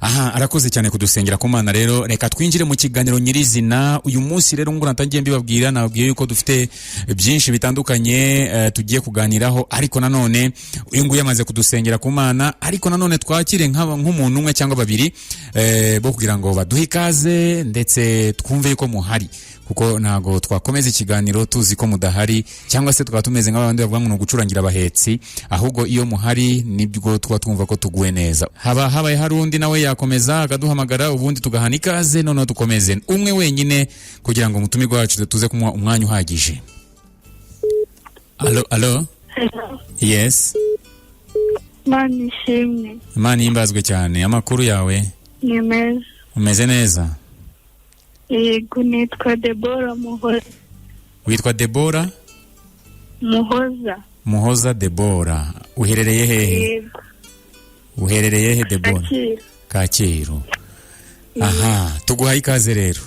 Aha, arakoze cyane kudusengera ku Mana. Rero reka twinjire mu kiganiro nyirizina. Uyu munsi rero ngo natangiye mbibabwira, nabwiye yuko dufite byinshi bitandukanye tugiye kuganiraho, ariko nanone uyu nguyu yamaze kudusengera ku Mana, ariko nanone twakire nk'umuntu umwe cyangwa babiri bo kugira ngo baduhe ikaze ndetse twumve yuko muhari, kuko ntago twakomeza ikiganiro tuzi ko mudahari, cyangwa se tukaba tumeze nk'abandi bavuga ngo gucurangira abahetsi, ahubwo iyo muhari nibwo tuba twumva ko tuguwe neza. Habaye hari undi nawe yakomeza akaduhamagara, ubundi tugahana ikaze, noneho dukomeze umwe wenyine kugira ngo umutumirwa wacu tuze kumuha umwanya uhagije. Allo? Hello. Yes. Mani shimwe. Imana ihimbazwe cyane. Amakuru yawe? Ni meza. Umeze neza? Yego, nitwa Debora Muhoza. Witwa Debora? Muhoza. Muhoza Debora. Uherereye hehe? Yego. Uherereye he Debora? Kacyiru. Kacyiru. Aha, tuguhaye ikaze rero.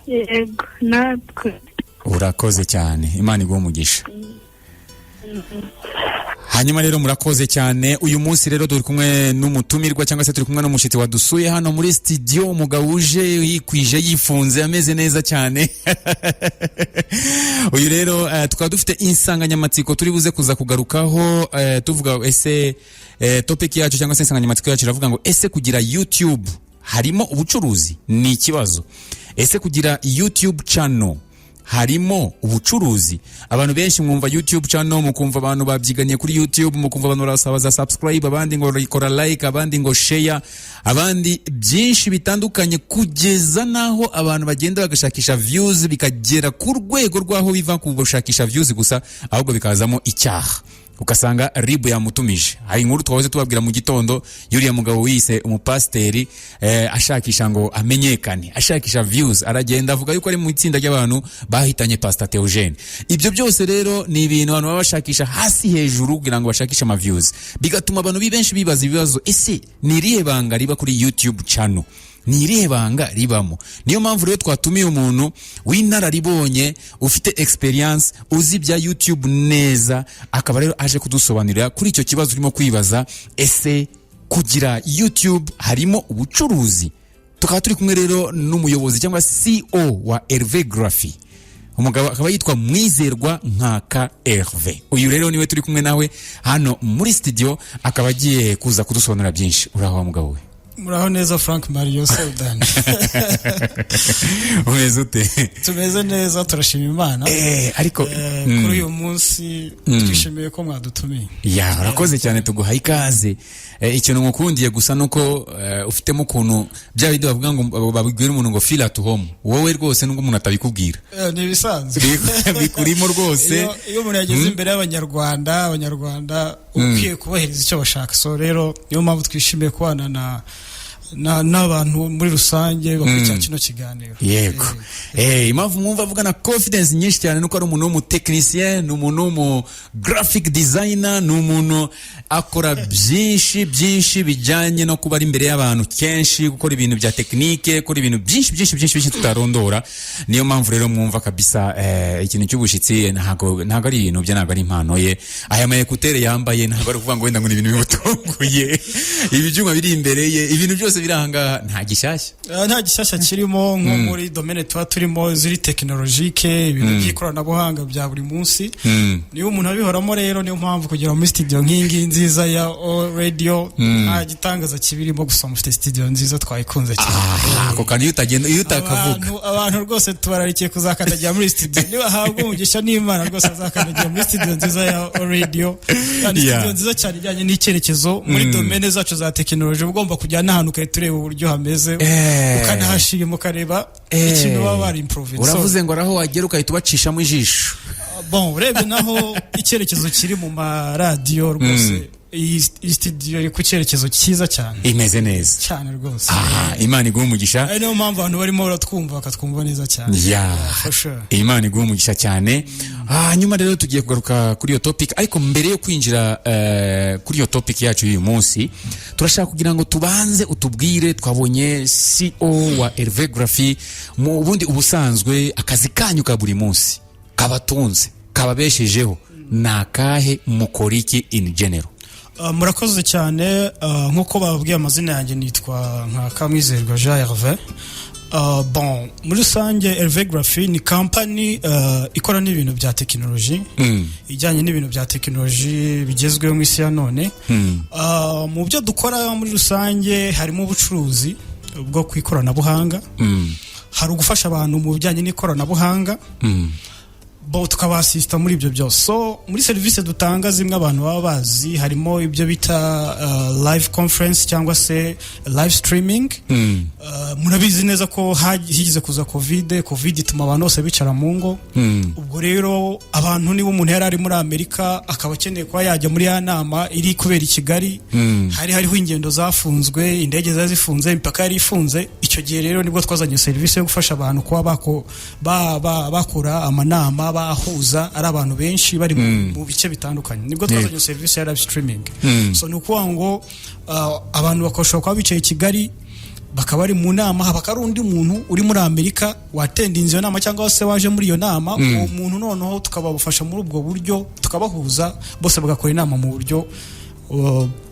Yego, natwe. Urakoze cyane. Imana iguhe umugisha. Hanyuma rero murakoze cyane. Uyu munsi rero turi kumwe n'umutumirwa, cyangwa se turi kumwe n'umushitsi wadusuye hano muri studio. Umugabo uje yikwije, yifunze, ameze neza cyane. Uyu rero tukaba dufite insanganyamatsiko turi buze kuza kugarukaho, tuvuga ese topic yacu cyangwa se insanganyamatsiko yacu iravuga ngo ese kugira YouTube harimo ubucuruzi ni ikibazo. Ese kugira YouTube channel harimo ubucuruzi? Abantu benshi mwumva YouTube channel, mukumva abantu babyiganiye kuri YouTube, mukumva abantu barasabaza subscribe, abandi ngo ikora like, abandi ngo share, abandi byinshi bitandukanye, kugeza naho abantu bagenda bagashakisha views, bikagera ku rwego rwaho biva ku gushakisha views gusa, ahubwo bikazamo icyaha. Ukasanga ribu yamutumije. Hari inkuru twahoze tubabwira mu gitondo, yuriya mugabo wise umupasteri ashakisha ngo amenyekane, ashakisha views, aragenda avuga yuko ari mu itsinda ry'abantu bahitanye Pastor Theogene. Ibyo byose rero ni ibintu abantu baba bashakisha hasi hejuru kugira ngo bashakishe ama views, bigatuma abantu benshi bibaza ibibazo, ese ni irihe banga riba kuri YouTube channel? Ni irihe banga ribamo? Niyo mpamvu rero twatumiye umuntu w'inararibonye, ufite experience, uzi bya YouTube neza, akaba rero aje kudusobanurira kuri icyo kibazo urimo kwibaza, ese kugira YouTube harimo ubucuruzi? Tukaba turi kumwe rero n'umuyobozi cyangwa CEO wa Hervé Graphy. Umugabo akaba yitwa Mwizerwa Nkaka Hervé. Uyu rero niwe turi kumwe nawe hano muri studio, akaba agiye kuza kudusobanurira byinshi. Uraho mugabo we? Muraho neza Frank Mario Sultan. Umeze ute? Tumeze neza, turashima Imana. Ariko kuri uyu munsi twishimiye ko mwadutumiye. Ya, urakoze cyane, tuguha ikaze. Ikintu ngukundiye gusa nuko ufitemo ukuntu bya bindi bavuga ngo babwira umuntu ngo feel at home. Wowe rwose nubwo umuntu atabikubwira. Ni bisanzwe. Bikurimo rwose. Iyo umuntu yageze imbere y'abanyarwanda ukwiye kubahereza icyo bashaka. So rero niyo mpamvu twishimiye kubana n'abantu muri rusange bakurikira kino kiganiro. Yego. Impamvu mwumva avuga na confidence nyinshi cyane nuko ari umuntu w'umutechnicien, n'umuntu w'umu graphic designer, n'umuntu akora byinshi bijyanye no kuba ari imbere y'abantu kenshi, gukora ibintu bya technique, gukora ibintu byinshi tutarondora. Niyo mpamvu rero mwumva kabisa ikintu cy'ubushitsi ntago ari ibintu bye, ntago ari impano ye. Aya mayekutere yambaye ntago ari kuvuga ngo wenda ngo ni ibintu bimutunguye. Ibyuma biri imbere ye, ibintu byose biranga nta gishyashya kirimo, nko muri domaine tuba turimo ziri technologique, ibintu by'ikoranabuhanga bya buri munsi. Niyo umuntu abihoramo rero, niyo mpamvu kugira muri studio nk'ingi nziza ya radio nta gitangaza kibirimo, gusa mufite studio nziza twayikunze cyane. Ako kandi iyo utakavuga abantu rwose tubararikiye kuzakandagira muri studio, niba habwo umugisha n'Imana rwose azakandagira muri studio nziza ya radio, kandi studio nziza cyane ijyanye n'icyerekezo muri domaine zacu za technology. Ugomba kujya n'ahantu tureba uburyo hameze, ukanahashima ukareba ikintu baba bari improving. Uravuze ngo araho wagera ukahita ubacishamo ijisho. Bon, urebye naho icyerekezo kiri mu maradiyo rwose, iyi studio iri ku cyerekezo cyiza cyane, imeze neza cyane rwose. Imana iguhe umugisha. Niyo mpamvu abantu barimo baratwumva bakatwumva neza cyane. Imana iguhe umugisha cyane. Hanyuma rero tugiye kugaruka kuri iyo topic, ariko mbere yo kwinjira kuri iyo topic yacu y'uyu munsi, turashaka kugira ngo tubanze utubwire, twabonye CEO wa Hervé Graphy, mu bundi ubusanzwe akazi kanyu ka buri munsi kabatunze, kababeshejeho, nakahe, mukoriki in general? Murakoze cyane, nkuko bababwiye amazina yanjye nitwa nka Kamwizerwa Jean Hervé. Bon, muri rusange Hervégraphy ni company ikora n'ibintu bya technology, ijyanye n'ibintu bya technology bigezweho mu isi ya none. Mu byo dukora muri rusange harimo ubucuruzi bwo kwikoranabuhanga, hari ugufasha abantu mu bijyanye n'ikoranabuhanga, bo tukabasista muri ibyo byose. So muri service dutanga zimwe abantu baba bazi harimo ibyo bita live conference cyangwa se live streaming. Murabizi neza ko higize kuza covid ituma abantu bose bicara mu ngo. Ubwo rero abantu niba umuntu yari ari muri Amerika akaba akeneye kuba yajya muri ya nama iri kubera i Kigali, hariho ingendo zafunzwe, indege zari zifunze, imipaka yari ifunze. Icyo gihe rero nibwo twazanye service yo gufasha abantu kuba bakora amanama bahuza ari abantu benshi bari mu bice bitandukanye. Nibwo twazanye service ya live streaming. So nukuvuga ngo abantu bakashobora kuba bicaye i Kigali bakaba ari mu nama, habaka undi muntu uri muri Amerika watendinze iyo nama cyangwa se waje muri iyo nama. Uwo muntu noneho tukabafasha muri ubwo buryo, tukabahuza bose bagakora inama mu buryo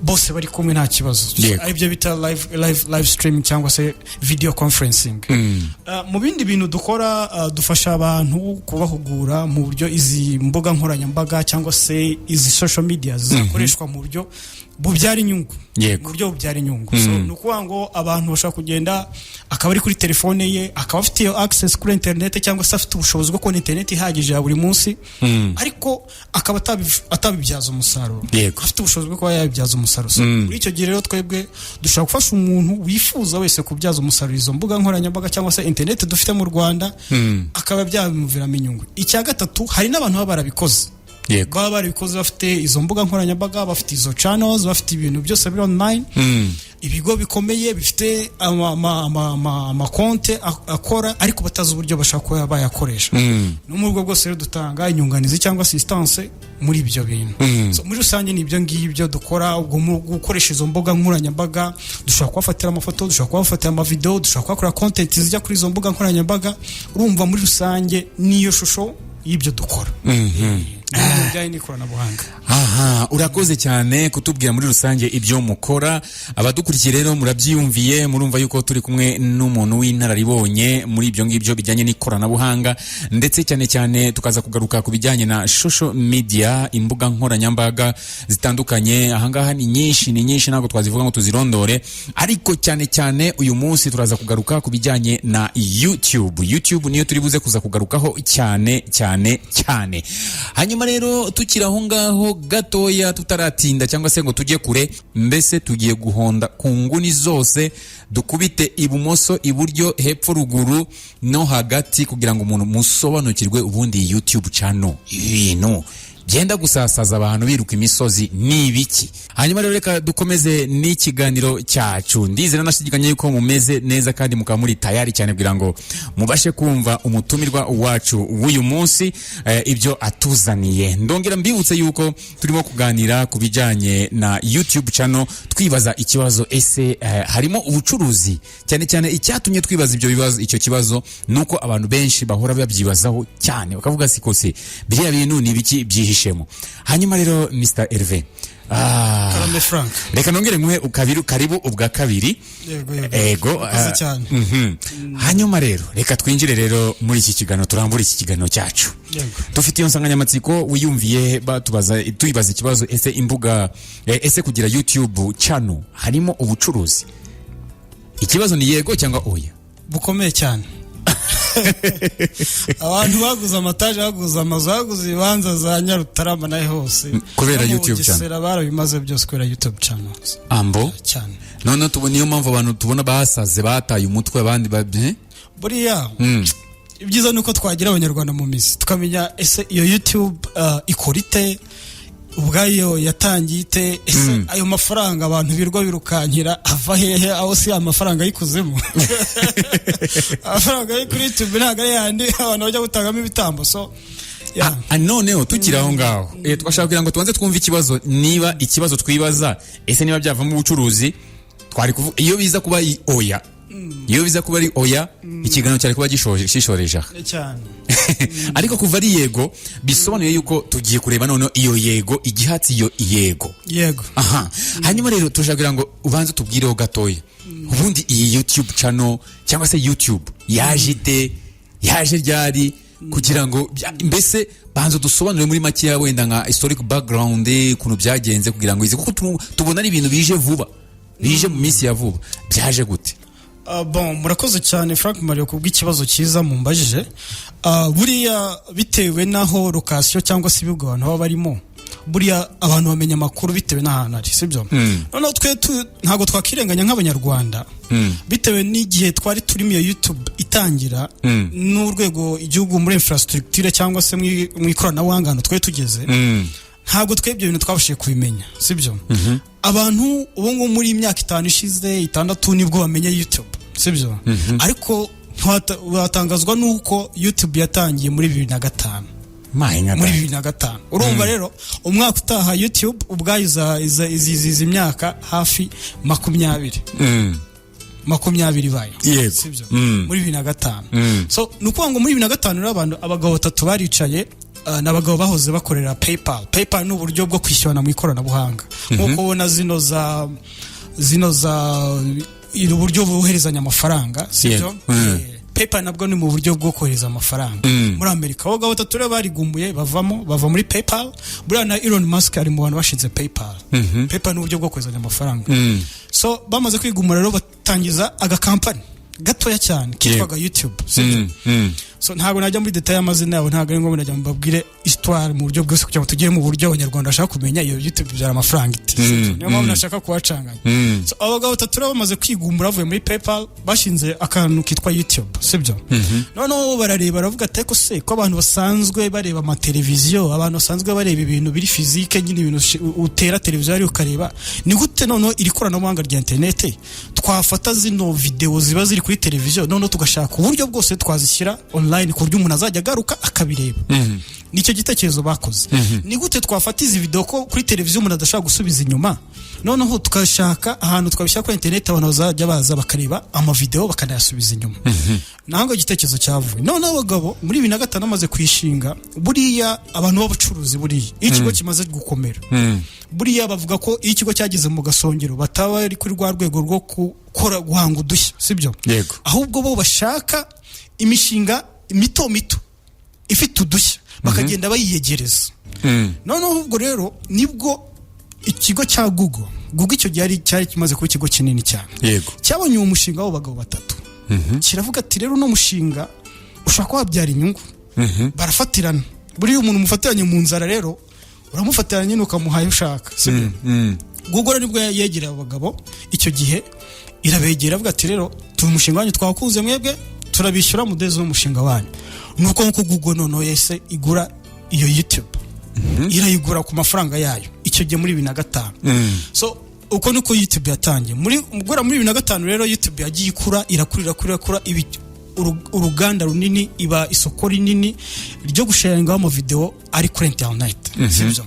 bose bari kumwe nta kibazo. Aribyo bita live streaming cyangwa se video conferencing. Mu bindi bintu dukora, dufasha abantu kubahugura mu buryo izi mbuga nkoranyambaga cyangwa se izi social media zikoreshwa mu buryo bubyara inyungu, mu buryo bubyara inyungu. So nukuvuga ngo abantu bashaka kugenda akaba ari kuri telefone ye, akaba afite access kuri internet cyangwa se afite ubushobozi bwo kubona internet ihagije ya buri munsi, ariko akaba atabibyaza umusaruro, afite ubushobozi bwo kuba yabibyaza umusaruro. So muri icyo gihe rero twebwe dushaka gufasha umuntu wifuza wese kubyaza umusaruro izo mbuga nkoranyambaga cyangwa se internet dufite mu Rwanda, akaba byamuviramo inyungu. Icya gatatu, hari n'abantu baba barabikoze, baba barabikoze bafite izo mbuga nkoranyambaga, bafite izo channels, bafite ibintu byose biri online. Ibigo bikomeye bifite amakonte akora, ariko batazi uburyo bashaka kuba bayakoresha. No mu rwego rwose rero dutanga inyunganizi cyangwa assistance muri ibyo bintu. So muri rusange ni ibyo ngibyo dukora. Ubwo mu gukoresha izo mbuga nkoranyambaga dushobora kubafatira amafoto, dushobora kubafatira amavideo, dushobora kubakora content zijya kuri izo mbuga nkoranyambaga. Urumva muri rusange niyo shusho y'ibyo dukora. Aha, urakoze cyane kutubwira muri rusange ibyo mukora. Abadukurikiye rero murabyiyumviye, murumva yuko turi kumwe n'umuntu w'inararibonye muri ibyo ngibyo bijyanye n'ikoranabuhanga, ndetse cyane cyane tukaza kugaruka ku bijyanye na social media, imbuga nkoranyambaga zitandukanye. Ahangaha ni nyinshi ntabwo twazivuga ngo tuzirondore, ariko cyane cyane uyu munsi turaza kugaruka ku bijyanye na YouTube niyo turi buze kuza kugarukaho cyane. Hanyuma rero tukiri aho ngaho gatoya, tutaratinda cyangwa se ngo tujye kure, mbese tugiye guhonda ku nguni zose, dukubite ibumoso, iburyo, hepfo, ruguru no hagati, kugira ngo umuntu musobanukirwe ubundi YouTube channel ibintu byenda gusasaza abantu biruka imisozi ni ibiki. Hanyuma rero reka dukomeze n'ikiganiro cyacu. Ndizera nashidikanya yuko mumeze neza kandi mukaba muri tayari cyane kugira ngo mubashe kumva umutumirwa wacu w'uyu munsi ibyo atuzaniye. Ndongera mbibutse yuko turimo kuganira ku bijyanye na YouTube channel, twibaza ikibazo ese harimo ubucuruzi. Cyane cyane icyatumye twibaza icyo kibazo nuko abantu benshi bahora babyibazaho cyane, bakavuga sikose biriya bintu ni ibiki byihishemo. Hanyuma rero Mr. Hervé, Karame Frank, reka nongere nguhe karibu ubwa kabiri. Ego hanyuma rero reka twinjire rero muri iki kiganiro, turambura iki kiganiro cyacu. Dufite iyo nsanganyamatsiko wiyumviye, tuyibaza ikibazo ese kugira YouTube channel harimo ubucuruzi. Ikibazo ni yego cyangwa oya? Bukomeye cyane. Abantu baguze amataje, baguze amazu, baguze ibibanza za Nyarutarama nahe hose kubera YouTube channel, barabimaze byose kubera YouTube channels. Ambo cyane. None niyo mpamvu abantu tubona basaze, bataye umutwe, abandi buriya ibyiza nuko twagira abanyarwanda mu mizi, tukamenya ese iyo YouTube ikora ite, ubwayo yatangiye ite, ese ayo mafaranga abantu birwa birukankira ava hehe, aho si amafaranga yikuzemo. Amafaranga yo kuri YouTube ntago ari yandi abantu bajya gutangamo ibitambo. So noneho tukiri aho ngaho, twashaka kugira ngo tubanze twumve ikibazo, niba ikibazo twibaza ese niba byavamo ubucuruzi, twari iyo biza kuba oya iyo biza kuba ari oya ikiganiro cyari kuba gishoreje aha cyane ariko kuva ari yego bisobanuye yuko tugiye kureba noneho iyo yego igihatsi iyo yego aha hanyuma rero turashaka ngo ubanze tubwireho gatoya ubundi iyi YouTube channel cyangwa se YouTube yaje ryari kugira ngo mbese banzo dusobanure muri make ya wenda nka historic background kuntu byagenze kugira ngo izi kuko tubona ari ibintu bije vuba bije mu minsi ya vuba byaje gute bon murakoze cyane Frank Mario kubw'ikibazo cyiza mumbajije buriya bitewe naho location cyangwa se ibigo abantu baba barimo buriya abantu bamenya amakuru bitewe n'ahantu ari sibyo noneho twe ntago twakirenganya nk'abanyarwanda bitewe n'igihe twari turimo iyo YouTube itangira n'urwego igihugu muri infrastructure cyangwa se mu ikoranabuhanga hano twe tugeze ntago twebye ibintu twabashije kubimenya sibyo abantu ubu ngubu muri imyaka 5 ishize 6 nibwo bamenye YouTube sibyo ariko watangazwa nuko YouTube yatangiye muri 2005 muri 2005 urumva rero umwaka utaha YouTube ubwayiza iziziza imyaka hafi 20 bayo sibyo muri 2005 so nuko ngo muri 2005 rero abagabo batatu baricaye n'abagabo bahoze bakorera PayPal n'uburyo bwo kwishyurana mu ikoranabuhanga nkuko ubona zino za uburyo boherezanya amafaranga sibyo PayPal nabwo ni mu buryo bwo kohereza amafaranga muri Amerika abagabo batatu rero barigumbuye bava muri PayPal buriya na Elon Musk ari mu bantu bashinze PayPal ni uburyo bwo koherezanya amafaranga so bamaze kwigumura rero batangiza agakampani gatoya cyane kitwaga YouTube so ntago najya muri detail y'amazina yabo ntago ari ngombwa najya mbabwire histoire mu buryo bwose kugira ngo tugere mu buryo abanyarwanda bashaka kumenya iyo YouTube byara amafaranga iti niyo mpamvu nashaka kubacanganya so abagabo batatu bamaze kwigumbura bavuye muri PayPal bashinze akantu kitwa YouTube sibyo noneho barareba baravuga ati ko se ko abantu basanzwe bareba ama televiziyo abantu basanzwe bareba ibintu biri physique nyine ibintu utera televiziyo ari ukareba ni gute noneho iri koranabuhanga rya internet twafata zino video ziba ziri kuri televiziyo noneho tugashaka uburyo bwose twazishyira online ku buryo umuntu azajya agaruka akabireba nicyo gitekerezo bakoze ni gute twafata izi video ko kuri televiziyo umuntu adashaka gusubiza inyuma noneho tukashaka ahantu twabishyira kuri internet abantu bazajya baza bakareba ama video bakanayasubiza inyuma naho igitekerezo cyavuye noneho abagabo muri 2005 amaze kwishinga buriya abantu b'abacuruzi buriya ikigo kimaze gukomera buriya bavuga ko iyo ikigo cyageze mu gasongero bataba ari kuri rwa rwego rwo gukora guhanga udushya sibyo ahubwo bo bashaka imishinga mito ifite udushya bakagenda bayiyegereza noneho ubwo rero nibwo ikigo cya Google icyo gihe cyari kimaze kuba ikigo kinini cyane cyabonye uwo mushinga w'abagabo batatu kiravuga ati rero no mushinga ushaka kwabyara inyungu barafatirana buri umuntu mufatiranye mu nzara rero uramufatiranye nyine ukamuhaye ushaka sibyo Google nibwo yegera abagabo icyo gihe irabegera avuga ati rero umushinga wanyu twakuze mwebwe turabishyura mudeze umushinga wanyu nuko nko Google noneho yese igura iyo YouTube irayigura ku mafaranga yayo icyo gihe muri 2005 so uko nuko YouTube yatangiye muri 2005 rero YouTube yagiye ikura irakura uruganda runini iba isoko rinini ryo gusharinga ama video ari kuri internet sibyo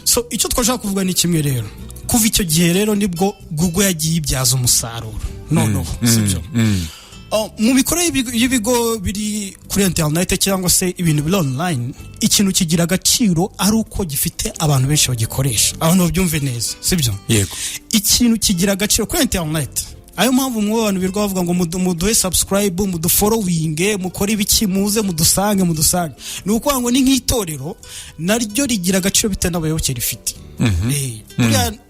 so icyo twashaka kuvuga ni kimwe rero kuva icyo gihe rero nibwo Google yagiye ibyaza umusaruro noneho sibyo mu mikorere y'ibigo biri kuri internet cyangwa se ibintu biri online ikintu kigira agaciro ari uko gifite abantu benshi bagikoresha abantu babyumve neza sibyo ikintu kigira agaciro kuri internet ayo mpamvu mwe abantu birwa bavuga ngo muduhe subscribe mudufollowing mukore ibiki muze mudusange nuko ngo ni nk'itorero naryo rigira agaciro bite n'abayoboke rifite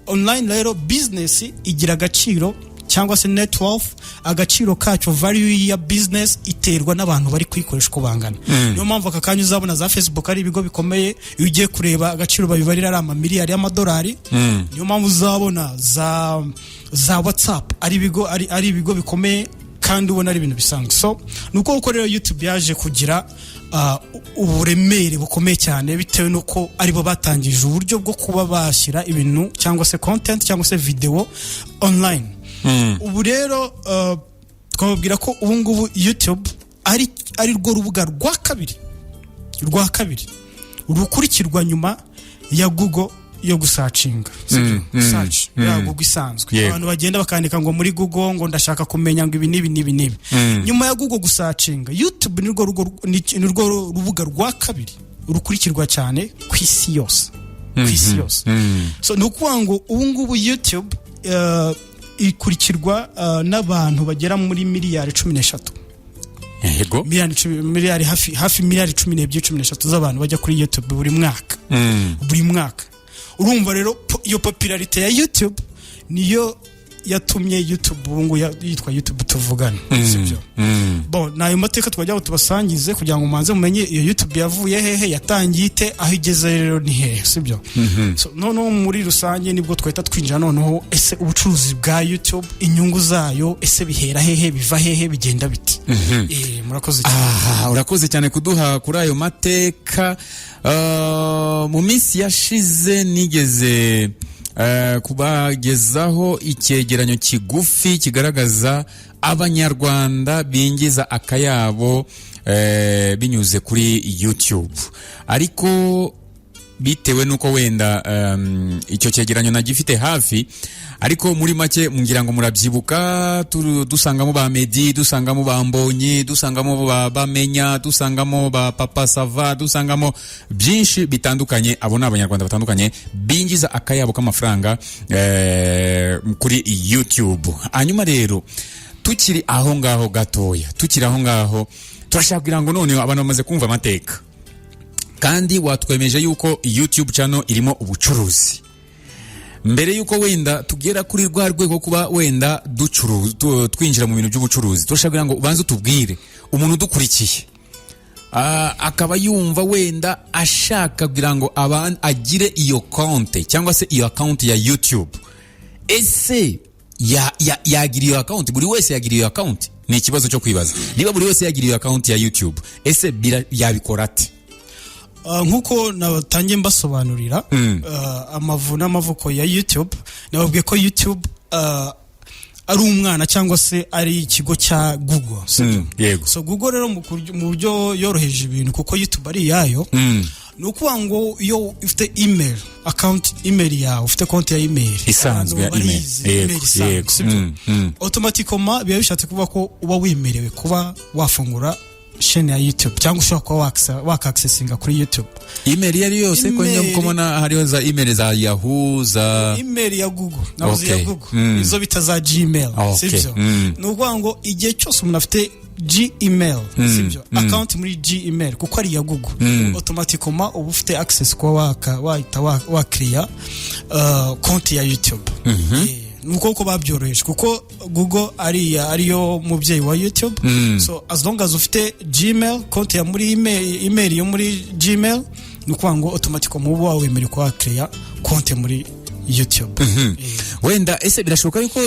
online rero business igira agaciro cyangwa se net worth agaciro kacyo value ya business iterwa n'abantu bari kwikoresha ko bangana niyo mpamvu akakanya uzabona za Facebook ari ibigo bikomeye iyo ugiye kureba agaciro babibarira ari amamiliyari y'amadolari niyo mpamvu uzabona za WhatsApp ari ibigo bikomeye kandi ubona ari ibintu bisanzwe so nuko uko rero YouTube yaje kugira uburemere bukomeye cyane bitewe nuko aribo batangije uburyo bwo kuba bashyira ibintu cyangwa se content cyangwa se video online ubu rero twababwira ko ubu ngubu YouTube ari rwo rubuga rwa kabiri rukurikirwa nyuma ya Google yo gusacinga search ya Google isanzwe Yego. abantu bagenda bakandika ngo muri Google ngo ndashaka kumenya ngo ibi nibi nyuma ya Google gusacinga YouTube nirwo rubuga rwa kabiri rukurikirwa cyane ku isi yose so nukuvuga ngo ubu ngubu YouTube ikurikirwa n'abantu bagera muri miliyari 13. Yego. miliyari hafi miliyari 12-13 z'abantu bajya kuri YouTube buri mwaka urumva rero iyo popularity ya YouTube niyo yatumye YouTube ubungu yitwa YouTube tuvugana sibyo bon nayo mateka twajya tubasangize kugira ngo manze mumenye iyo YouTube yavuye hehe yatangiye ite aho igeze rero ni hehe sibyo so no muri rusange nibwo twahita twinjira noneho ese ubucuruzi bwa YouTube inyungu zayo ese bihera hehe biva hehe bigenda biti murakoze cyane urakoze cyane kuduha kuri ayo mateka mu minsi yashize nigeze kubagezaho icyegeranyo kigufi kigaragaza abanyarwanda binjiza akayabo binyuze kuri YouTube ariko bitewe nuko wenda icyo cyegeranyo nagifite hafi ariko muri make ngira ngo murabyibuka dusangamo ba Medi dusangamo ba Mbonyi dusangamo ba Bamenya dusangamo ba Papa Sava dusangamo byinshi bitandukanye abo n'abanyarwanda batandukanye binjiza akayabo k'amafaranga kuri YouTube. Hanyuma rero tukiri aho ngaho gatoya turashaka kugira ngo none abantu bamaze kumva amateka kandi watwemeje yuko YouTube channel irimo ubucuruzi. Mbere yuko wenda tugera kuri rwa rwego kuba wenda twinjira mu bintu by'ubucuruzi turashaka ngo ubanze utubwire umuntu udukurikiye akaba yumva wenda ashaka kugira ngo abantu agire iyo konte cyangwa se iyo account ya YouTube ese yagira iyo account buri wese yagira iyo account ni ikibazo cyo kwibaza niba buri wese yagira iyo account ya YouTube ese yabikora ate nkuko natangiye mbasobanurira amavu n'amavuko ya YouTube nababwiye ko YouTube ari umwana cyangwa se ari ikigo cya Google yego so Google rero mu buryo yoroheje ibintu kuko YouTube ari yayo nukuvuga ngo iyo ufite email yawe ufite konti ya email isanzwe ya email yego automatiquement biba bishatse kuvuga ko uba wemerewe kuba wafungura chaîne ya YouTube cyangwa ushobora kuba waka-accessinga kuri YouTube email yari yose ko njya kumona hariho za email za Yahoo za email ya Google navuze ya Google izo bita za Gmail sibyo nukuvuga ngo igihe cyose umuntu afite Gmail sibyo account muri Gmail kuko ari ya Google automatiquement uba ufite access kwa wa create konti ya YouTube nuko uko babyoroheje kuko Google ariyo mubyeyi wa YouTube so as long as ufite Gmail konti ya muri email yo muri Gmail nuko ngo automatically uba wemerewe kwa create konti muri YouTube wenda ese birashoboka yuko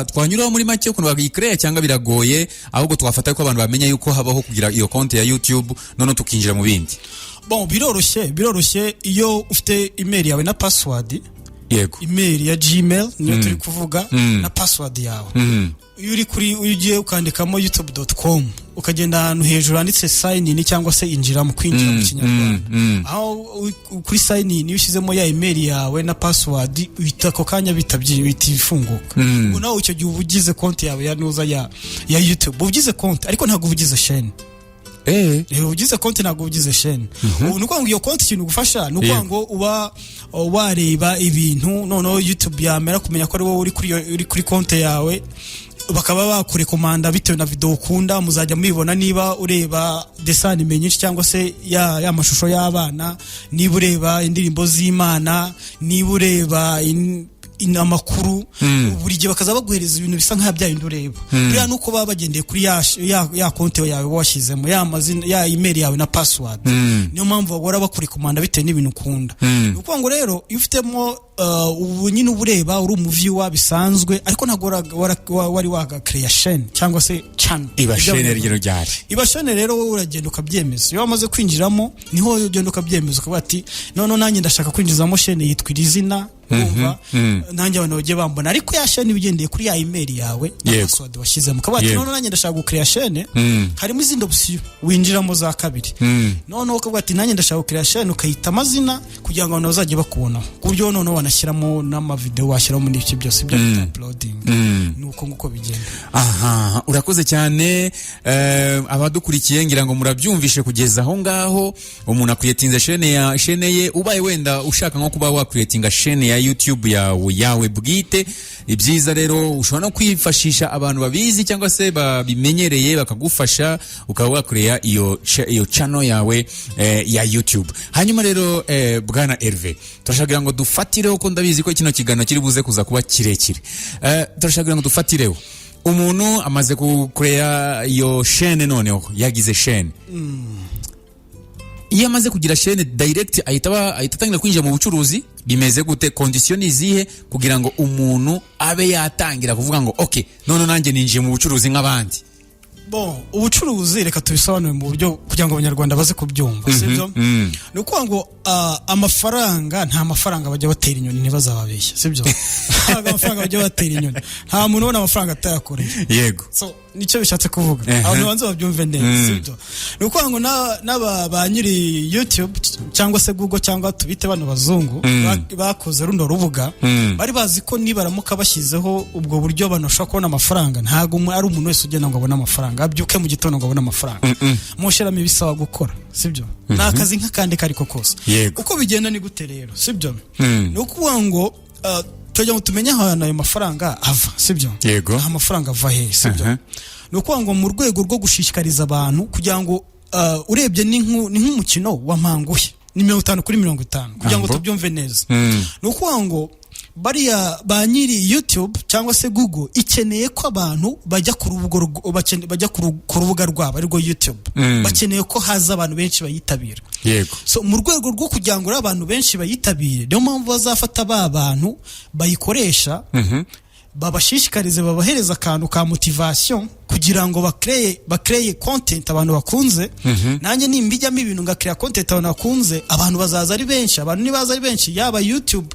twanyuraho muri make ukuntu bagikreya cyangwa biragoye ahubwo twafata ko abantu bamenya yuko habaho kugira iyo konti ya YouTube none tukinjira mu bindi bon biroroshye iyo ufite email yawe na password yego email ya Gmail niyo turi kuvuga na password yawe iyo uri kuri ugiye ukandikamo youtube.com ukagenda ahantu hejuru handitse sign in cyangwa se injira mu kwinjira mu kinyarwanda aho kuri sign in ushyizemo ya email yawe na password uhita ko kanya bitifunguka nawe icyo gihe ubugize konti yawe ya nuza ya YouTube ubugize konti ariko ntabwo ubugize chaîne ugize konti ntabwo ugize chaîne nuko ngo iyo konti kintu gufasha nuko ngo uba wareba ibintu noneho YouTube yamera kumenya ko ari wowe uri kuri konti yawe bakaba bakurekomanda bitewe na video ukunda muzajya mubibona niba ureba desanime nyinshi cyangwa se ya mashusho y'abana niba ureba indirimbo z'Imana niba ureba amakuru buri gihe bakaza baguhereza ibintu bisa nka byayindi ureba buriya nuko baba bagendeye kuri ya konti yawe washyizemo ya mazina ya email yawe na password niyo mpamvu bagora bakurekomanda bitewe n'ibintu ukunda nuko ngo rero iyo ufitemo ubu nyine ubureba uri umuviewer bisanzwe ariko ntago wari waga creation cyangwa se channel iba chaîne rero ryari iba chaîne rero wowe uragenda ukabyemeza iyo wamaze kwinjiramo niho ugenda ukabyemeza ukavuga ati none nanjye ndashaka kwinjizamo chaîne yitwa irizina umva nanjye abantu bagiye bambona ariko ya chaîne bigendeye kuri ya email yawe password washyizemo ukavuga ati none nanjye ndashaka gukrea chaîne harimo izindi option winjiramo za kabiri none ukavuga ati nanjye ndashaka gukrea chaîne ukayita amazina kugira ngo abantu bazajye bakubona kubyo none wanashyiramo n'ama video washyiramo n'iki byose bya uploading nuko nguko bigenda. Aha, urakoze cyane. Abadukurikiye ngira ngo murabyumvishe kugeza aho ngaho umuntu akreatinze chaîne ye ubaye wenda ushaka nko kuba wa creatinga chaîne ya YouTube yawe bwite ibyiza rero ushobora no kwifashisha abantu babizi cyangwa se babimenyereye bakagufasha ukaba wakrea iyo channel yawe ya YouTube. Hanyuma rero bwana Hervé turashaka ngo dufatireho ko ndabizi ko kino kigano kiri buze kuza kuba kirekire. Turashaka ngo dufatireho umuntu amaze kucrea iyo chaîne noneho yagize chaîne iyo amaze kugira chaîne direct ahita atangira kwinjira mu bucuruzi bimeze gute condition izihe kugira ngo umuntu abe yatangira kuvuga ngo okay none nanjye ninjiye mu bucuruzi nk'abandi. Bon, ubucuruzi reka tubisobanure mu buryo kugira ngo abanyarwanda baze kubyumva sibyo nuko ngo amafaranga nta mafaranga bajya batera inyoni ntibazababeshya sibyo amafaranga bajya batera inyoni nta muntu ubona amafaranga atayakoreye yego so nicyo bishatse kuvuga abantu banze babyumve neza sibyo nuko ngo n'aba ba nyiri YouTube cyangwa se Google cyangwa tubite bano bazungu bakoze runo rubuga bari bazi ko nibaramuka bashyizeho ubwo buryo abantu bashobora kubona amafaranga ntago ari umuntu wese ugenda ngo abone amafaranga abyuke mu gitondo ngo abone amafaranga mushiramo ibisaba gukora sibyo nakazi nk'akandi kariko kose uko bigenda ni gute rero sibyo nuko ngo tujya ngo tumenye ahantu ayo mafaranga ava sibyo amafaranga ava he sibyo nuko ngo mu rwego rwo gushishikariza abantu kugira ngo urebye ni nk'umukino wa mpanguhe ni 50 kuri 50 kugira ngo tubyumve neza nuko ngo bariya ba nyiri YouTube cyangwa se Google ikeneye ko abantu bajya ku rubuga rwabo ariko YouTube bakeneye ko haza abantu benshi bayitabira yego so mu rwego rwo kugira ngo abantu benshi bayitabire niyo mpamvu bazafata ba bantu bayikoresha babashishikarize babahereza akantu ka motivation kugira ngo bakreye content abantu bakunze nanjye nimbijyamo ibintu ngakrea content abantu bakunze abantu bazaza ari benshi abantu nibaza ari benshi yaba YouTube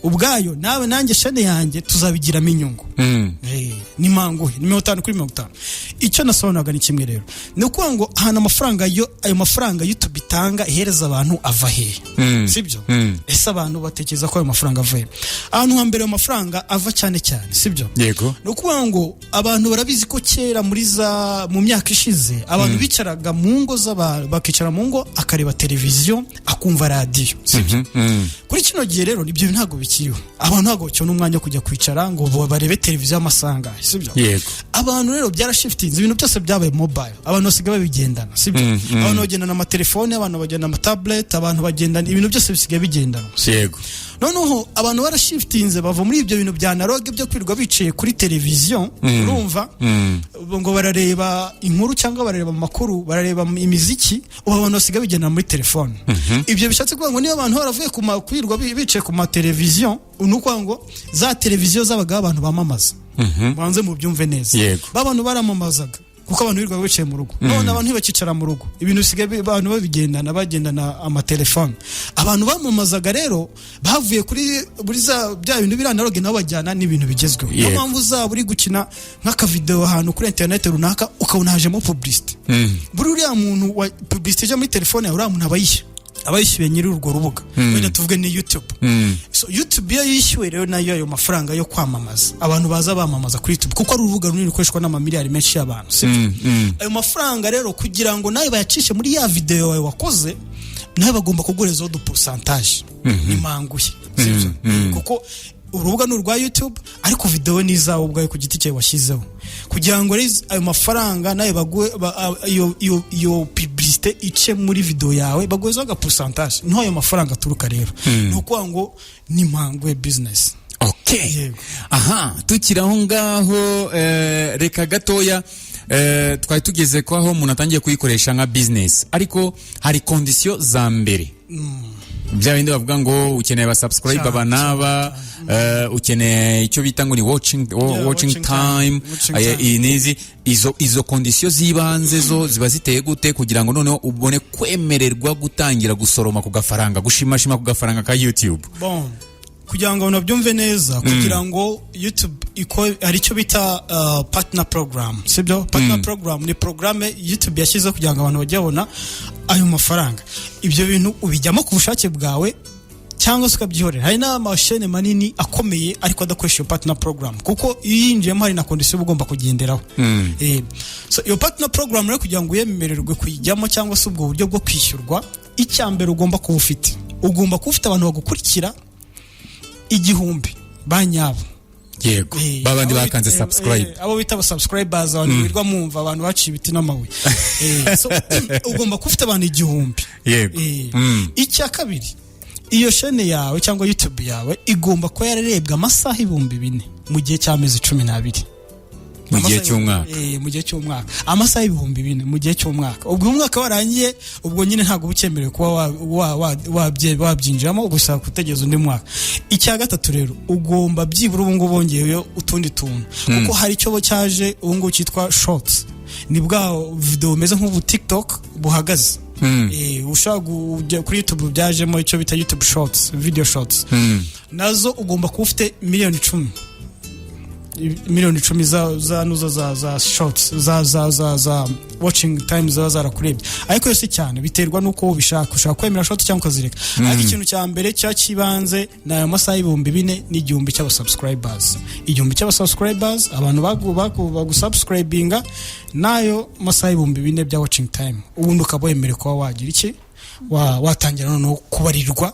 ubwayo nawe nanjye shane yanjye tuzabigiramo inyungu ni manguhe ni 50 kuri 50 icyo nasohonaga ni kimwe rero nuko ngo hana amafaranga ayo mafaranga YouTube itanga ihereza abantu ava he sibyo ese abantu batekereza ko ayo mafaranga ava he ahantu hambere ayo mafaranga ava cyane cyane sibyo yego nuko ngo abantu barabizi ko kera mu myaka ishize abantu bicaraga mu ngo z'abantu bakicara mu ngo akareba televiziyo akumva radio sibyo kuri kino gihe rero nibyo ntago bikiriho abantu ntago cyo n'umwanya kujya kwicara ngo barebe televiziyo amasanga sibyo yego abantu rero byarashiftinze ibintu byose byabaye mobile abantu basigaye babigendana sibyo abantu bagendana ama telefone abantu bagendana ama tablet abantu bagendana ibintu byose bisigaye bigendana yego noneho abantu barashiftinze bava muri ibyo bintu bya analogue byo kwirwa biciye kuri televiziyo urumva ngo barareba inkuru cyangwa barareba amakuru barareba imiziki abantu basigaye bigendana muri telefone ibyo bishatse kuvuga ngo niba abantu baravuye kwirwa biciye ku ma televiziyo unuko ngo za televiziyo zabaga abantu bamamaza banze mu byumve neza babantu baramamazaga kuko abantu birirwa bicaye mu rugo none abantu ntibakicara mu rugo ibintu bisigaye abantu bagendana amatelefone abantu bamamazaga rero bavuye kuri bya bintu biranaloge nabo bajyana n'ibintu bigezweho niyo mpamvu uzaba uri gukina nk'aka video ahantu kuri internet runaka ukabona hajemo publicity buri uriya muntu wa publicity ije muri telefone yawe uriya muntu abayishyuye nyiri urwo rubuga wenda tuvuge ni YouTube so YouTube iyo yishyuwe rero nayo ayo mafaranga yo kwamamaza abantu baza bamamaza kuri YouTube kuko ari urubuga runini rukoreshwa n'amamiliyari menshi y'abantu ayo mafaranga rero kugira ngo nayo bayacishe muri ya video yawe wakoze nayo bagomba kugurezaho du pourcentage ni manguye sibyo kuko urubuga n'urwa YouTube ariko video ni izawe ubwayo ku giti cyawe washyizeho kugira ngo ayo mafaranga nayo baguye iyo publicité ice muri video yawe baguyezaho aga pourcentage niho ayo mafaranga aturuka rero nuko ngo ni mangwe business. Okay. Aha, tukiraho ngaho reka gatoya twari tugeze ko aho umuntu atangiye kuyikoresha nka business ariko hari condition za mbere bya bindi bavuga ngo ukeneye ba subscribe abanaba ukeneye icyo bita ngo ni watching time inizi izo conditions zibanze zo ziba ziteye gute kugira ngo noneho ubone kwemererwa gutangira gusoroma ku gafaranga gushimashima ku gafaranga ka YouTube. Bon, kugira ngo nabyumve neza, kugira ngo YouTube hari icyo bita partner program, sibyo? Partner program ni programme YouTube yashyize kugira ngo abantu bajye babona ayo mafaranga. Ibyo bintu ubijyamo ku bushake bwawe cyangwa se ukabyihorera. Hari n'amashene manini akomeye ariko adakoresha iyo partner program, kuko iyo yinjiyemo hari na condition ugomba kugenderaho. So iyo partner program rero kugira ngo uyemererwe kuyijyamo cyangwa se ubwo buryo bwo kwishyurwa, icyambere ugomba kuba ufite abantu bagukurikira 1,000 banyabo. Yego, babandi bakanze subscribe, abo bita subscribers, abantu birwa mumva, abantu baciye ibiti n'amabuye. So ugomba kuba ufite abantu 1,000. Yego. Icya kabiri, iyo chaîne yawe cyangwa YouTube yawe igomba kuba yararebwa amasaha 4,000 mu gihe cy'amezi 12 mu gihe cy'umwaka. Mu gihe cy'umwaka amasaha 4,000 mu gihe cy'umwaka. Ubwo umwaka warangiye, ubwo nyine ntago bukemerewe kuba wabyinjiramo, gusa kutegeza undi mwaka. Icya gatatu rero, ugomba byibura ubu ngo bongeyeyo utundi tuntu, kuko hari icyo bo cyaje ubu ngo cyitwa shorts. Ni bwa video umeze nk'ubu TikTok buhagaze. Ushaka kuri YouTube byajemo icyo bita YouTube shorts, video shorts. Nazo ugomba kuba ufite 10,000 za shorts za watching time zarakurebye. Ariko yose cyane biterwa nuko ushaka kwemera short cyangwa ukazireka. Ariko ikintu cya mbere cyakibanze na amasaha 4,000 n'igihumbi cy'aba subscribers. Igihumbi cy'aba subscribers, abantu bagusubscribinga nayo masaha 4,000 bya watching time. Ubundi ukaboyemerera kuba wagira iki watangira noneho kubarirwa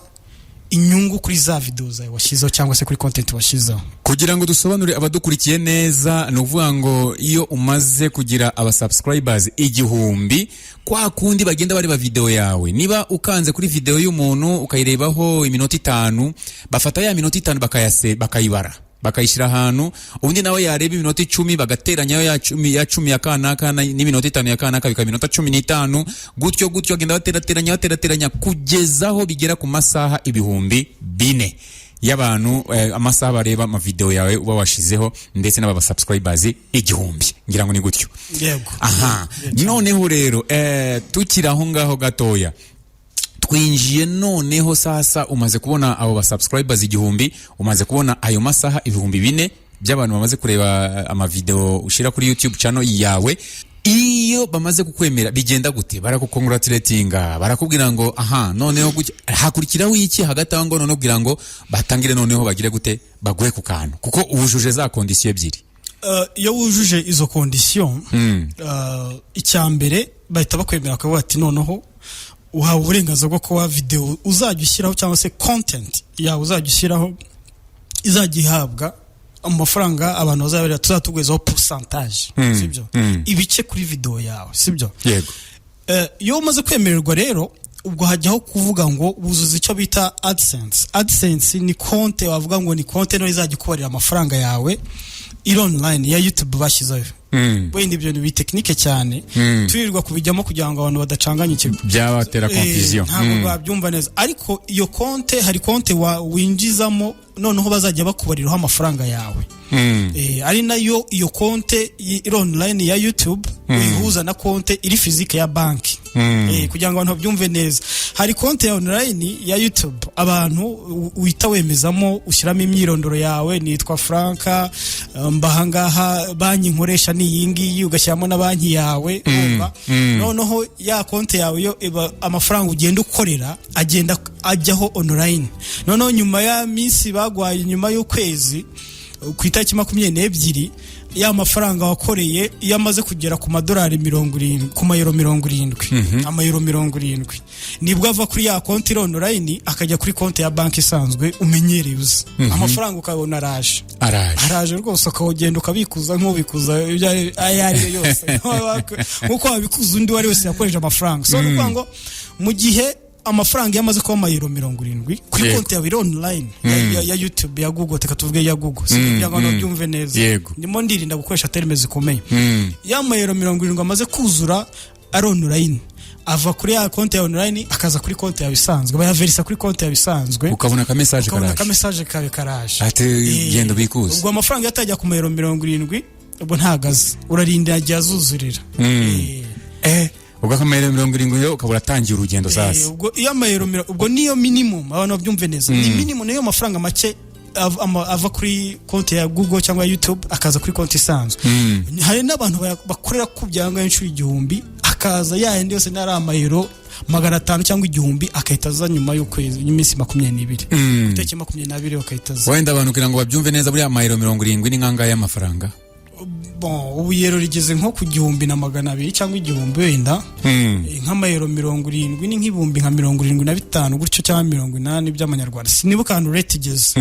inyungu kuri za video zawe washyizeho cyangwa se kuri content washyizeho. Kugira ngo dusobanure abadukurikiye neza, no kuvuga ngo iyo umaze kugira aba subscribers 1,000, kwa kundi bagenda bareba video yawe, niba ukanze kuri video y'umuntu ukayirebaho iminota 5, bafata ya minota 5 bakayibara, bakayishira ahantu, ubundi nawe yareba iminota 10 bagateranyayo ya 10 ya kanaka n'iminota 5 ya kanaka bika minota 15, gutyo agenda baterateranya kugezaho bigera ku masaha 4,000 y'abantu, amasaha bareba ama video yawe uba washizeho, ndetse n'aba subscribers 1,000. Ngira ngo ni gutyo. Yego. Aha. Noneho rero tukiraho ngaho gatoya, twinjiye noneho sasa, umaze kubona abo ba subscribers 1,000, umaze kubona ayo masaha 4,000 by'abantu bamaze kureba ama video ushira kuri YouTube channel yawe. Iyo bamaze kukwemera bigenda gute? Barakukongratulatinga, barakubwira ngo aha noneho hakurikiraho iki hagati aho ngo noneho kugira ngo batangire noneho bagire gute, baguhe ku kantu, kuko ubujuje za condition ebyiri. Iyo wujuje izo condition, icyambere bahita bakwemera ko bati noneho uhawe uburenganzira bwo kuba video uzajya ushyiraho cyangwa se content yawe uzajya ushyiraho izajya ihabwa amafaranga abantu bazabera tuzatugezaho percentage, sibyo? Ibice kuri video yawe, sibyo? Yego. Iyo umaze kwemererwa rero, ubwo hajyaho kuvuga ngo buzuza icyo bita AdSense. AdSense ni konte, wavuga ngo ni konte no izajya kubarira amafaranga yawe online ya YouTube bashyizeho. Wenda ibyo ni technique cyane, turirwa kubijyamo kugira ngo abantu badacanganyikirwa, byabatera confusion. Ntabwo babyumva neza. Ariko iyo konte, hari konte winjizamo noneho bazajya bakubariraho amafaranga yawe. Ari nayo iyo konte online ya YouTube wihuza na konte iri physique ya banki. Kugira ngo abantu babyumve neza, hari konte ya online ya YouTube abantu uhita wemezamo, ushyiramo imyirondoro yawe, nitwa Franka, mbahangaha banki nkoresha ni iyi ngiyi, ugashyiramo na banki yawe. Noneho ya konte yawe yo amafaranga ugenda ukorera agenda ajyaho online. Noneho nyuma ya minsi bagwaye, nyuma y'ukwezi, ku itariki 22 ya mafaranga wakoreye yamaze kugera ku madolari 70, ku mayero 70, amayero 70, nibwo ava kuri ya konti online akajya kuri konti ya banki isanzwe umenyereye uzi. Amafaranga ukabona araje rwose, ukawugenda ukabikuza nk'ubikuza ayari yose nkuko wabikuza undi wari wese yakoresha amafaranga. So nuko ngo mu gihe amafaranga yamaze kuba amayero 70 kuri konti yawe online ya YouTube ya Google, teka tuvuge ya Google, kugira ngo nabyumve neza. Ndimo ndirinda gukoresha terme zikomeye. Ya mayero 70 amaze kuzura, ari online ava kuri ya konti ya online akaza kuri konti yawe isanzwe bayaverisa kuri konti yawe isanzwe ukabona ka message kawe karaje ati genda bikuze ubwo amafaranga yatajya ku mayero 70 ubwo ntagaze urarinda ajya azuzurira ubwo akamere 70 yo ukabura tangiye urugendo sasa ubwo iyo amayero ubwo niyo minimum abantu babyumve neza ni minimum niyo mafaranga make ava kuri konti ya Google cyangwa YouTube akaza kuri konti isanzwe hari n'abantu bakorera ku byanga inshuro 1000 akaza yahende yose nari amayero 500 cyangwa 1000 akahitaza nyuma y'ukwezi iminsi 22 uteke 22 akahitaza wenda abantu kugira ngo babyumve neza buri amayero 70 ni nkanga y'amafaranga bon ubu yero rigeze nko ku 1200 cyangwa 1000 wenda nk'amayero 70 ni nk'ibumbi nka 75 gutyo cyangwa 80 by'amanyarwanda sinibuka ahantu rate igeze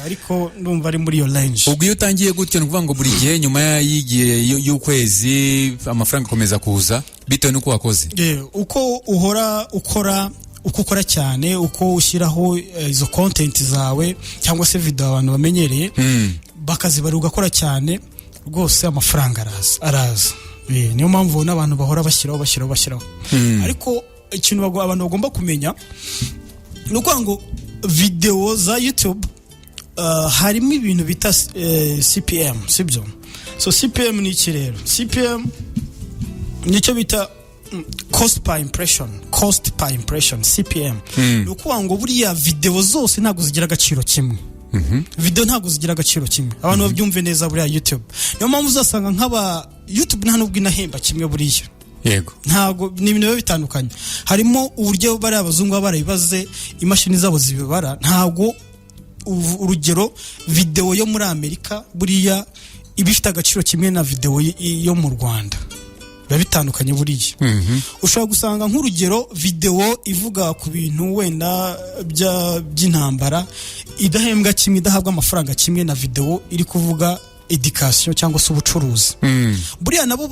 ariko ndumva ari muri yo range ubwo iyo utangiye gutyo no kuvuga ngo buri gihe nyuma y'igihe y'ukwezi amafaranga akomeza kuza bitewe n'uko wakoze uko uhora ukora cyane uko ushyiraho izo content zawe cyangwa se video abantu bamenyereye bakazibara ugakora cyane rwose amafaranga araza niyo mpamvu n'abantu bahora bashyiraho ariko ikintu abantu bagomba kumenya ni uko ngo video za YouTube harimo ibintu bita CPM sibyo so CPM ni iki rero CPM nicyo bita cost per impression CPM ni uko ngo buriya video zose ntabwo zigira agaciro kimwe video ntabwo zigira agaciro kimwe abantu babyumve neza buriya YouTube niyo mpamvu uzasanga nk'aba YouTube nta nubwo inahemba kimwe buriya yego ntabwo ni ibintu bitandukanye harimo uburyo bari abazungu barabibaze imashini zabo zibibara ntabwo urugero video yo muri Amerika buriya ibifite agaciro kimwe na video yo mu Rwanda bitandukanye buriya ushobora gusanga nk'urugero video ivuga ku bintu wenda by'intambara idahembwa kimwe idahabwa amafaranga kimwe na video iri kuvuga education cyangwa se ubucuruzi buriya nabo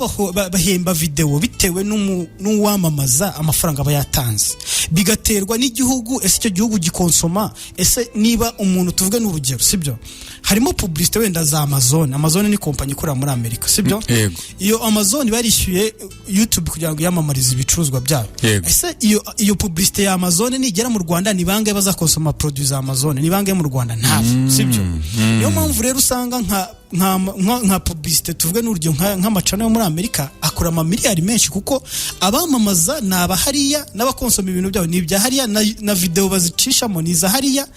bahemba video bitewe n'uwamamaza amafaranga aba yatanze bigaterwa n'igihugu ese icyo gihugu gikonsoma ese niba umuntu tuvuge n'urugero sibyo harimo publicité wenda za Amazon ni kompanyi ikorera muri Amerika sibyo iyo Amazon barishyuye YouTube kugira ngo yamamarize ibicuruzwa byabo ese iyo publicité ya Amazon nigera mu Rwanda ni bangahe bazakonsoma produits za Amazon ni bangahe mu Rwanda ntabwo sibyo niyo mpamvu rero usanga nka publicité tuvuge n'urugero nk'amacana yo muri Amerika akora amamiliyari menshi kuko abamamaza naba hariya n'abakonsoma ibintu byabo ni ibya hariya na video bazicishamo ni za hariya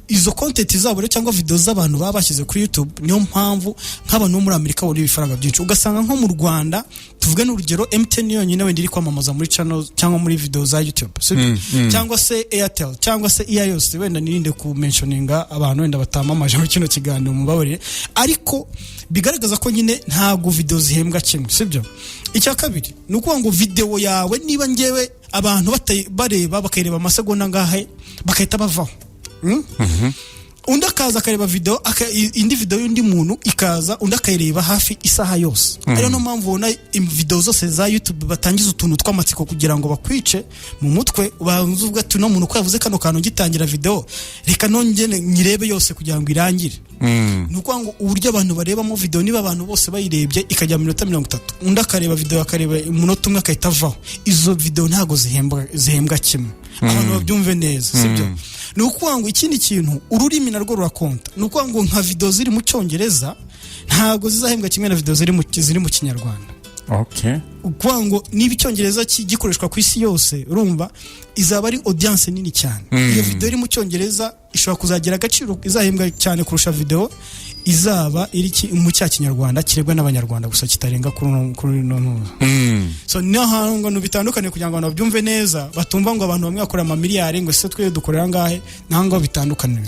izo content zabo cyangwa video z'abantu baba bashyize kuri YouTube niyo mpamvu nk'abantu bo muri Amerika bari ibifaranga byinshi ugasanga nko mu Rwanda tuvuge n'urugero MTN yonyine wenda iri kwamamaza muri channel cyangwa muri video za YouTube cyangwa se Airtel cyangwa se yose wenda nirinde ku mentioninga abantu wenda batamamaje muri kino kiganiro mubabarire ariko bigaragaza ko nyine ntago video zihembwa kimwe sibyo icya kabiri nuko ngo video yawe niba ngewe abantu bareba bakayireba amasegonda ngahe bakahita bavaho undi akaza akareba video indi video y'undi muntu ikaza undi akayireba hafi isaha yose ariyo no mpamvu ubona video zose za YouTube batangiza utuntu tw'amatsiko kugira ngo bakwice mu mutwe ubanzuvuga ati no muntu ko yavuze kano kantu gitangira video reka nongene nyirebe yose kugira ngo irangire nuko ngo uburyo abantu barebamo video niba abantu bose bayirebye ikajya mu minota 30 undi akareba video akareba umunota umwe akahita avaho izo video ntago zihembwa kimwe abantu babyumve neza sibyo nuko ngo ikindi kintu ururimi narwo rurakonta nuko ngo nka video ziri mu cyongereza ntago zizahembwa kimwe na video ziri mu kinyarwanda ukwango niba icyongereza gikoreshwa ku isi yose urumva izaba ari audience nini cyane iyo video iri mu cyongereza ishobora kuzagira agaciro izahembwa cyane kurusha video izaba iri mu kinyarwanda kirebwa n'abanyarwanda gusa kitarenga kuri no so niho hantu bitandukanye kugira ngo abantu babyumve neza batumva ngo abantu bamwe bakora amamiliyari ngo se twe dukorera ngahe ntango bitandukanye